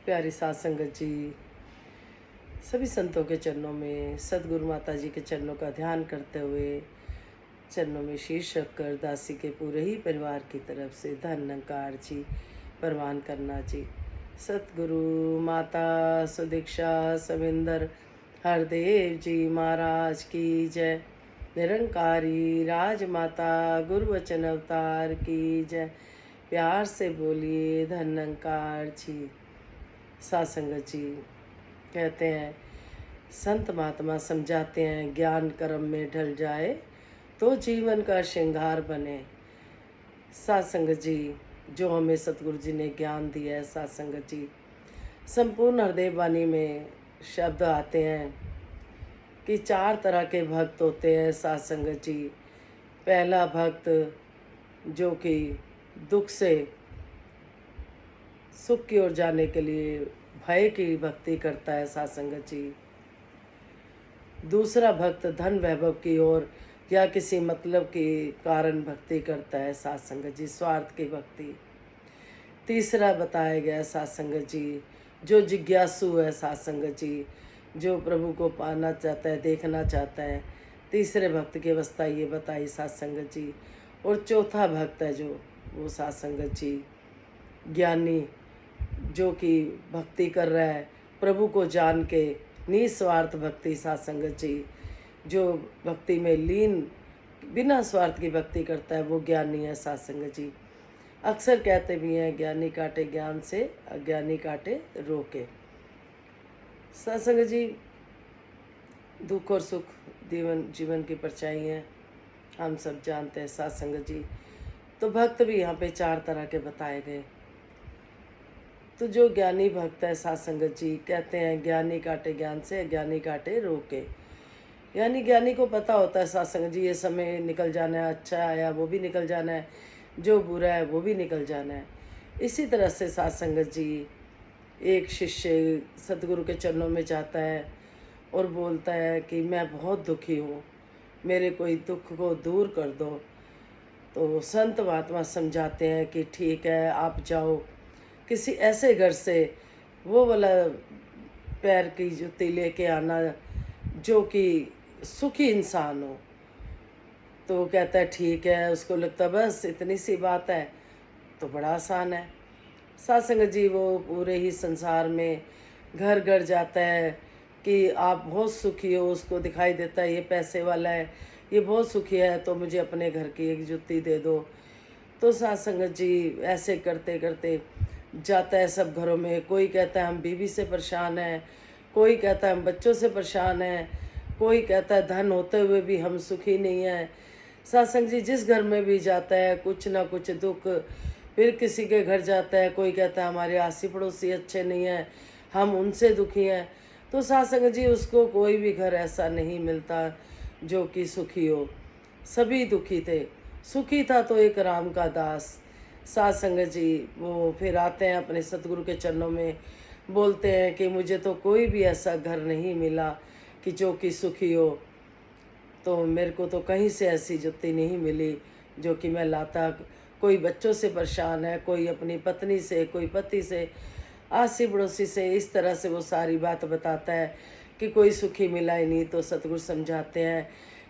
प्यारी साध संगत जी, सभी संतों के चरणों में सदगुरु माता जी के चरणों का ध्यान करते हुए चरणों में शीश रखकर दासी के पूरे ही परिवार की तरफ से धन्यकार जी परवान करना जी। सतगुरु माता सुदीक्षा सविंदर हरदेव जी महाराज की जय। निरंकारी राजमाता गुरु वचन अवतार की जय। प्यार से बोलिए धन्यकार जी। साध संगत जी कहते हैं, संत महात्मा समझाते हैं, ज्ञान कर्म में ढल जाए तो जीवन का श्रृंगार बने। साध संगत जी, जो हमें सतगुरु जी ने ज्ञान दिया है, साध संगत जी, संपूर्ण हृदय वाणी में शब्द आते हैं कि 4 तरह के भक्त होते हैं। साध संगत जी, पहला भक्त जो कि दुख से सुख की ओर जाने के लिए भय की भक्ति करता है। साध संगत जी, दूसरा भक्त धन वैभव की ओर या किसी मतलब के कारण भक्ति करता है। साध संगत जी, स्वार्थ की भक्ति। तीसरा बताया गया साध संगत जी, जो जिज्ञासु है। साध संगत जी, जो प्रभु को पाना चाहता है, देखना चाहता है। तीसरे भक्त की अवस्था ये बताई साध संगत जी। और चौथा भक्त है जो वो साध संगत जी ज्ञानी, जो कि भक्ति कर रहा है प्रभु को जान के, निस्वार्थ भक्ति। साध संगत जी, जो भक्ति में लीन बिना स्वार्थ की भक्ति करता है वो ज्ञानी है। साध संगत जी, अक्सर कहते भी हैं, ज्ञानी काटे ज्ञान से, अज्ञानी काटे रोके। साध संगत जी, दुख और सुख जीवन की परछाई हैं, हम सब जानते हैं। साध संगत जी, तो भक्त भी यहाँ पे 4 तरह के बताए गए। तो जो ज्ञानी भक्त है, साध संगत जी कहते हैं, ज्ञानी काटे ज्ञान से, अज्ञानी काटे रोके। यानी ज्ञानी को पता होता है साध संगत जी, ये समय निकल जाना है, अच्छा आया वो भी निकल जाना है, जो बुरा है वो भी निकल जाना है। इसी तरह से साध संगत जी, एक शिष्य सतगुरु के चरणों में जाता है और बोलता है कि मैं बहुत दुखी हूँ, मेरे कोई दुख को दूर कर दो। तो संत महात्मा समझाते हैं कि ठीक है, आप जाओ किसी ऐसे घर से वो वाला पैर की जूती लेके आना जो कि सुखी इंसान हो। तो वो कहता है ठीक है, उसको लगता बस इतनी सी बात है तो बड़ा आसान है। साध संगत जी, वो पूरे ही संसार में घर घर जाता है कि आप बहुत सुखी हो, उसको दिखाई देता है ये पैसे वाला है, ये बहुत सुखी है, तो मुझे अपने घर की एक जूती दे दो। तो साध संगत जी ऐसे करते करते जाता है सब घरों में। कोई कहता है हम बीवी से परेशान हैं, कोई कहता है हम बच्चों से परेशान हैं, कोई कहता है धन होते हुए भी हम सुखी नहीं हैं। साध संगत जी, जिस घर में भी जाता है कुछ ना कुछ दुख। फिर किसी के घर जाता है, कोई कहता है हमारे आसी पड़ोसी अच्छे नहीं हैं, हम उनसे दुखी हैं। तो साध संगत जी, उसको कोई भी घर ऐसा नहीं मिलता जो कि सुखी हो। सभी दुखी थे। सुखी था तो एक राम का दास। साध संगत जी, वो फिर आते हैं अपने सतगुरु के चरणों में, बोलते हैं कि मुझे तो कोई भी ऐसा घर नहीं मिला कि जो कि सुखी हो। तो मेरे को तो कहीं से ऐसी जुत्ती नहीं मिली जो कि मैं लाता। कोई बच्चों से परेशान है, कोई अपनी पत्नी से, कोई पति से, आसी पड़ोसी से। इस तरह से वो सारी बात बताता है कि कोई सुखी मिला ही नहीं। तो सतगुरु समझाते हैं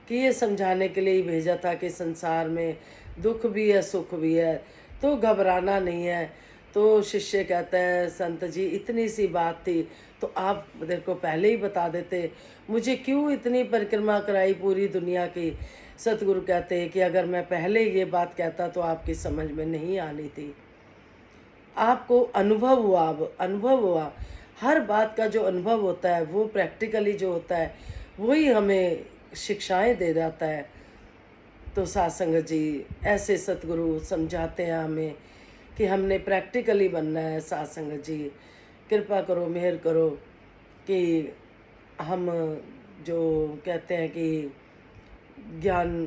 कि ये समझाने के लिए ही भेजा था कि संसार में दुख भी है, सुख भी है, तो घबराना नहीं है। तो शिष्य कहता है, संत जी इतनी सी बात थी तो आप मेरे को पहले ही बता देते, मुझे क्यों इतनी परिक्रमा कराई पूरी दुनिया की। सतगुरु कहते हैं कि अगर मैं पहले ये बात कहता तो आपकी समझ में नहीं आनी थी। आपको अनुभव हुआ, अब अनुभव हुआ। हर बात का जो अनुभव होता है वो प्रैक्टिकली जो होता है वही हमें शिक्षाएं दे जाता है। तो साध संगत जी, ऐसे सतगुरु समझाते हैं हमें कि हमने प्रैक्टिकली बनना है। साध संगत जी, कृपा करो, मेहर करो कि हम जो कहते हैं कि ज्ञान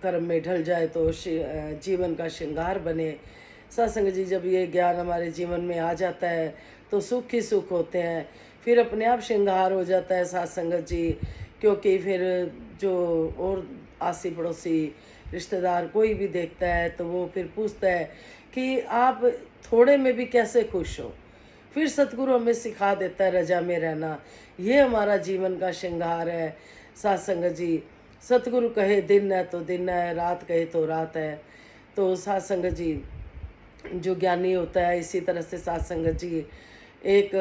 कर्म में ढल जाए तो जीवन का श्रृंगार बने। साध संगत जी, जब ये ज्ञान हमारे जीवन में आ जाता है तो सुख ही सुख होते हैं, फिर अपने आप श्रृंगार हो जाता है। साध संगत जी, क्योंकि फिर जो और आसी पड़ोसी रिश्तेदार कोई भी देखता है तो वो फिर पूछता है कि आप थोड़े में भी कैसे खुश हो। फिर सतगुरु हमें सिखा देता है रजा में रहना। ये हमारा जीवन का श्रृंगार है सात्संग जी। सतगुरु कहे दिन है तो दिन है, रात कहे तो रात है। तो सात्संग जी जो ज्ञानी होता है, इसी तरह से सात्संग जी एक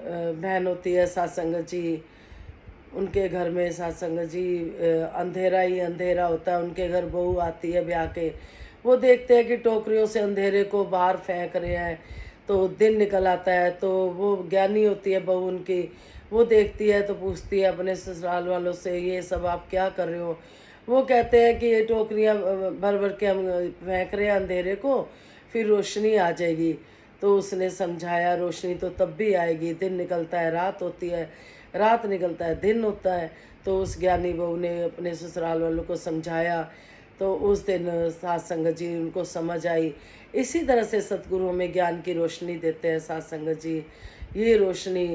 बहन होती है सात्संग जी, उनके घर में सात्संग जी अंधेरा ही अंधेरा होता है। उनके घर बहू आती है ब्याह के, वो देखते हैं कि टोकरियों से अंधेरे को बाहर फेंक रहे हैं, तो दिन निकल आता है। तो वो ज्ञानी होती है बहू उनकी, वो देखती है तो पूछती है अपने ससुराल वालों से, ये सब आप क्या कर रहे हो? वो कहते हैं कि ये टोकरियाँ भर भर के हम फेंक रहे हैं अंधेरे को, फिर रोशनी आ जाएगी। तो उसने समझाया रोशनी तो तब भी आएगी, दिन निकलता है रात होती है, रात निकलता है दिन होता है। तो उस ज्ञानी बहू ने अपने ससुराल वालों को समझाया, तो उस दिन सात्संग जी उनको समझ आई। इसी तरह से सतगुरु हमें ज्ञान की रोशनी देते हैं सात्संग जी। ये रोशनी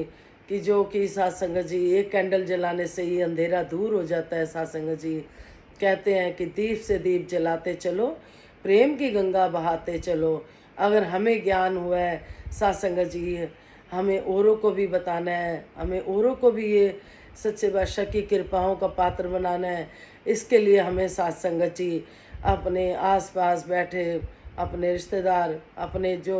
कि जो कि सात्संग जी एक कैंडल जलाने से ही अंधेरा दूर हो जाता है। सात्संग जी कहते हैं कि दीप से दीप जलाते चलो, प्रेम की गंगा बहाते चलो। अगर हमें ज्ञान हुआ है सात्संग जी, हमें औरों को भी बताना है, हमें औरों को भी ये सच्चे बादशाह की कृपाओं का पात्र बनाना है। इसके लिए हमें सात्संग जी अपने आसपास बैठे अपने रिश्तेदार, अपने जो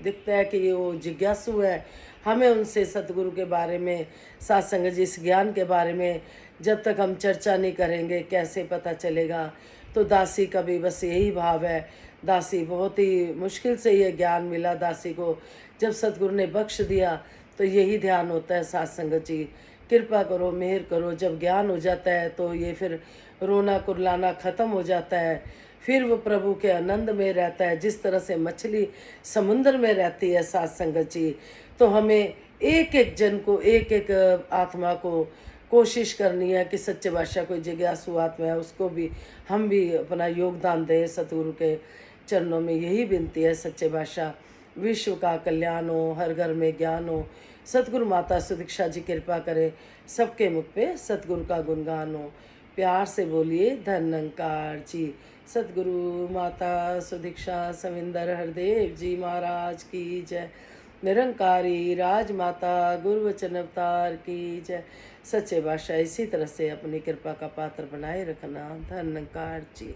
दिखता है कि वो जिज्ञासु है, हमें उनसे सतगुरु के बारे में, सात्संग जी इस ज्ञान के बारे में जब तक हम चर्चा नहीं करेंगे कैसे पता चलेगा। तो दासी का भी बस यही भाव है। दासी बहुत ही मुश्किल से ये ज्ञान मिला दासी को, जब सतगुरु ने बख्श दिया तो यही ध्यान होता है सात्संग जी, कृपा करो मेहर करो। जब ज्ञान हो जाता है तो ये फिर रोना कुरलाना ख़त्म हो जाता है, फिर वो प्रभु के आनंद में रहता है। जिस तरह से मछली समुद्र में रहती है सात्संग जी, तो हमें एक एक जन को, एक एक आत्मा को कोशिश करनी है कि सच्चे बादशाह कोई जिज्ञासु आत्मा है उसको भी हम भी अपना योगदान दें। सतगुरु के चरणों में यही विनती है सच्चे बादशाह विश्व का कल्याण हो, हर घर में ज्ञान हो। सतगुरु माता सुदीक्षा जी कृपा करे, सबके मुख पे सतगुरु का गुणगान हो। प्यार से बोलिए धन्यंकार जी। सतगुरु माता सुदीक्षा सविंदर हरदेव जी महाराज की जय। निरंकारी राजमाता गुरु वचन अवतार की जय। सच्चे बादशाह इसी तरह से अपनी कृपा का पात्र बनाए रखना। धन्यंकार जी।